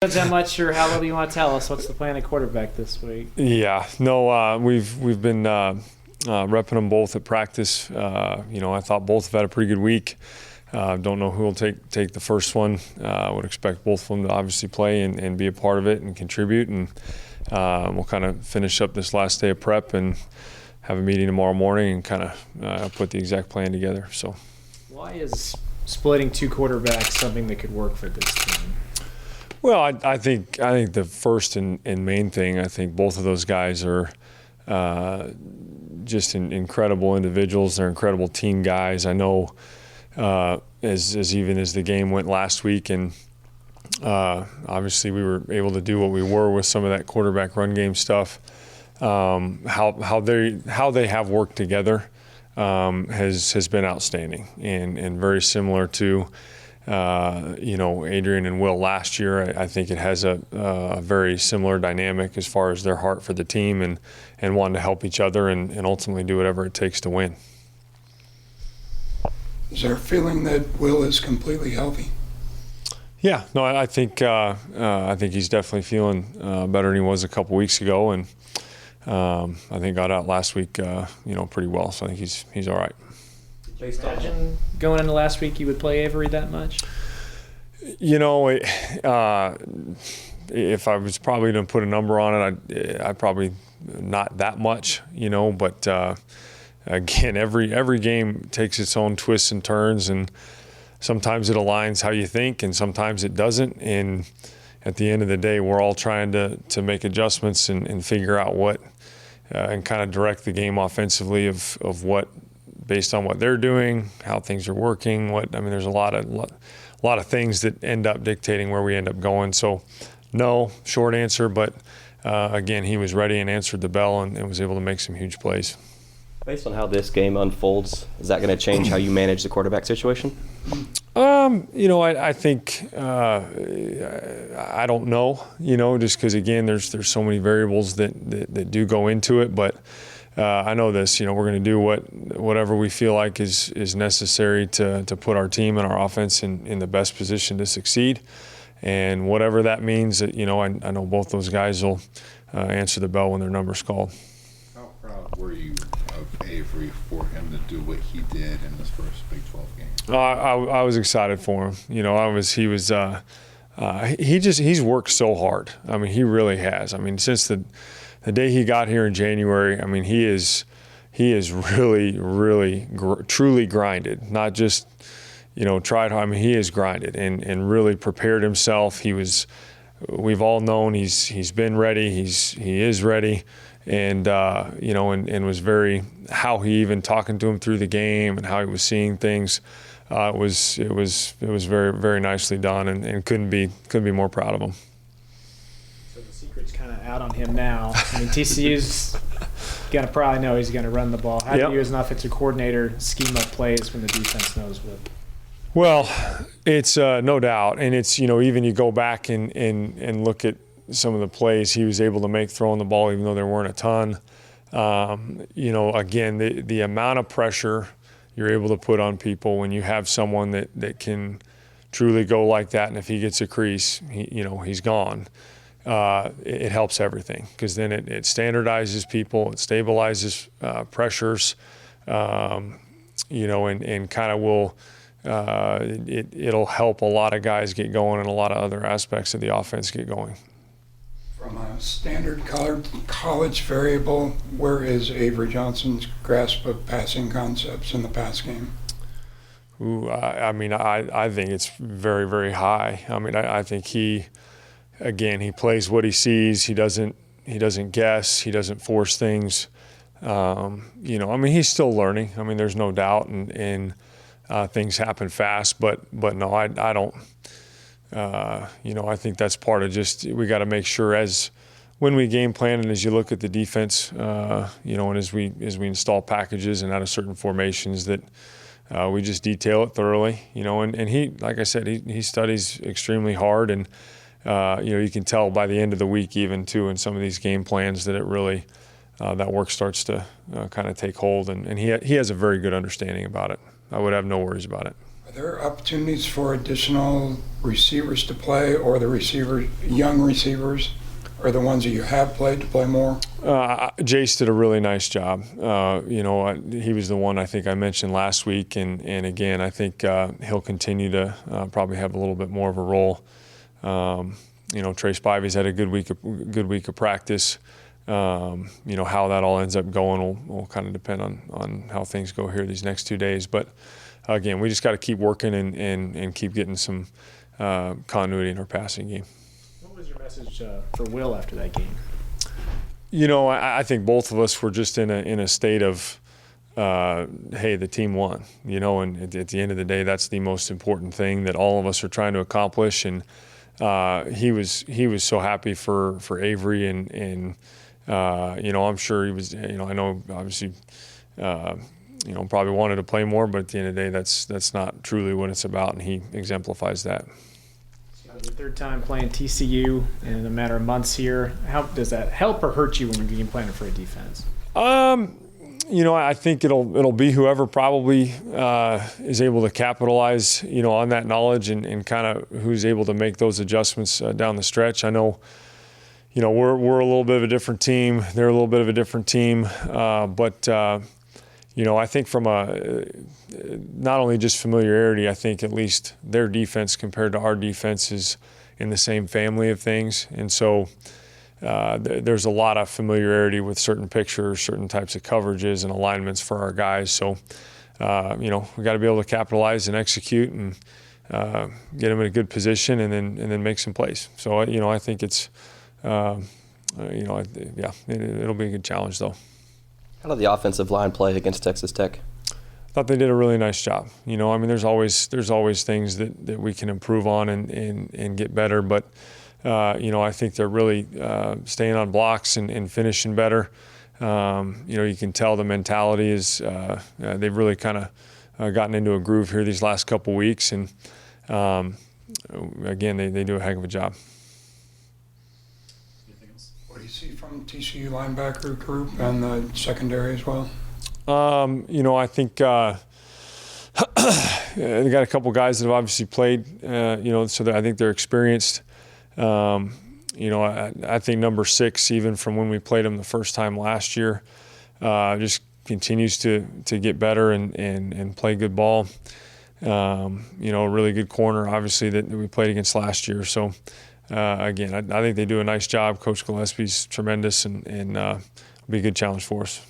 How much or how little you want to tell us? What's the plan at quarterback this week? Yeah, no, we've been repping them both at practice. I thought both have had a pretty good week. Don't know who will take the first one. Would expect both of them to obviously play and be a part of it and contribute. And we'll kind of finish up this last day of prep and have a meeting tomorrow morning and kind of put the exact plan together. So, why is splitting two quarterbacks something that could work for this team? Well, I think the first and main thing, I think both of those guys are just incredible individuals. They're incredible team guys. I know as even as the game went last week, and obviously we were able to do what we were with some of that quarterback run game stuff. How they have worked together has been outstanding and very similar to. Adrian and Will last year. I think it has a very similar dynamic as far as their heart for the team and wanting to help each other and ultimately do whatever it takes to win. Is there a feeling that Will is completely healthy? Yeah, no, I think he's definitely feeling better than he was a couple weeks ago, and I think got out last week, pretty well. So I think he's all right. Imagine going into last week you would play Avery that much? If I was probably going to put a number on it, I probably not that much, but again, every game takes its own twists and turns, and sometimes it aligns how you think and sometimes it doesn't. And at the end of the day, we're all trying to make adjustments and figure out what and kind of direct the game offensively of what, based on what they're doing, how things are working. There's a lot of things that end up dictating where we end up going. So, no, short answer, but again, he was ready and answered the bell and was able to make some huge plays. Based on how this game unfolds, is that going to change how you manage the quarterback situation? I think I don't know. Just because again, there's so many variables that do go into it, but. I know this, we're going to do whatever we feel like is necessary to put our team and our offense in the best position to succeed. And whatever that means, I know both those guys will answer the bell when their number's called. How proud were you of Avery for him to do what he did in his first Big 12 game? I was excited for him. He's worked so hard. He really has. Since the day he got here in January, he is really, truly grinded. Not just, tried hard. He has grinded and really prepared himself. We've all known he's been ready. He is ready, and and was very, how he even talking to him through the game and how he was seeing things. It was very, very nicely done, and couldn't be more proud of him. Secret's kind of out on him now. TCU's going to probably know he's going to run the ball. How do you, as an offensive coordinator, scheme up plays when the defense knows what? Well, it's no doubt. And it's, even you go back and look at some of the plays he was able to make throwing the ball, even though there weren't a ton. Again, the amount of pressure you're able to put on people when you have someone that can truly go like that. And if he gets a crease, he's gone. It helps everything, because then it standardizes people, it stabilizes pressures, and kind of will it'll help a lot of guys get going and a lot of other aspects of the offense get going. From a standard college variable, where is Avery Johnson's grasp of passing concepts in the pass game? I think it's very, very high. I think he plays what he sees. He doesn't guess. He doesn't force things. He's still learning. There's no doubt, and things happen fast. But no, I don't. I think that's part of just, we got to make sure when we game plan and as you look at the defense, and as we install packages and out of certain formations that we just detail it thoroughly. And he, like I said, he studies extremely hard and. You can tell by the end of the week even too in some of these game plans that it really that work starts to kind of take hold, and he has a very good understanding about it. I would have no worries about it. there opportunities for additional receivers to play, or the young receivers, or the ones that you have played to play more? Jace did a really nice job. He was the one I think I mentioned last week, and again, I think he'll continue to probably have a little bit more of a role. Trey Spivey's had a good week of practice. How that all ends up going will kind of depend on how things go here these next 2 days. But again, we just got to keep working and keep getting some continuity in our passing game. What was your message for Will after that game? I think both of us were just in a state of, hey, the team won. And at the end of the day, that's the most important thing that all of us are trying to accomplish. And he was so happy for Avery, and I'm sure he was. I know obviously. Probably wanted to play more, but at the end of the day, that's not truly what it's about, and he exemplifies that. Your third time playing TCU in a matter of months here. How does that help or hurt you when you're game planning for a defense? I think it'll be whoever probably is able to capitalize, on that knowledge and kind of who's able to make those adjustments down the stretch. I know, we're a little bit of a different team. They're a little bit of a different team, but. I think from not only just familiarity, I think at least their defense compared to our defense is in the same family of things. And so there's a lot of familiarity with certain pictures, certain types of coverages and alignments for our guys. So, we got to be able to capitalize and execute and get them in a good position and then make some plays. So, I think it's, it'll be a good challenge though. How did the offensive line play against Texas Tech? I thought they did a really nice job. There's always things that we can improve on and get better. But, I think they're really staying on blocks and finishing better. You can tell the mentality is they've really kind of gotten into a groove here these last couple weeks. And, again, they do a heck of a job. What do you see from TCU linebacker group and the secondary as well? I think they got a couple guys that have obviously played, so I think they're experienced. I think number 6, even from when we played them the first time last year, just continues to get better and play good ball. A really good corner, obviously, that we played against last year. So, again, I think they do a nice job. Coach Gillespie's tremendous and be a good challenge for us.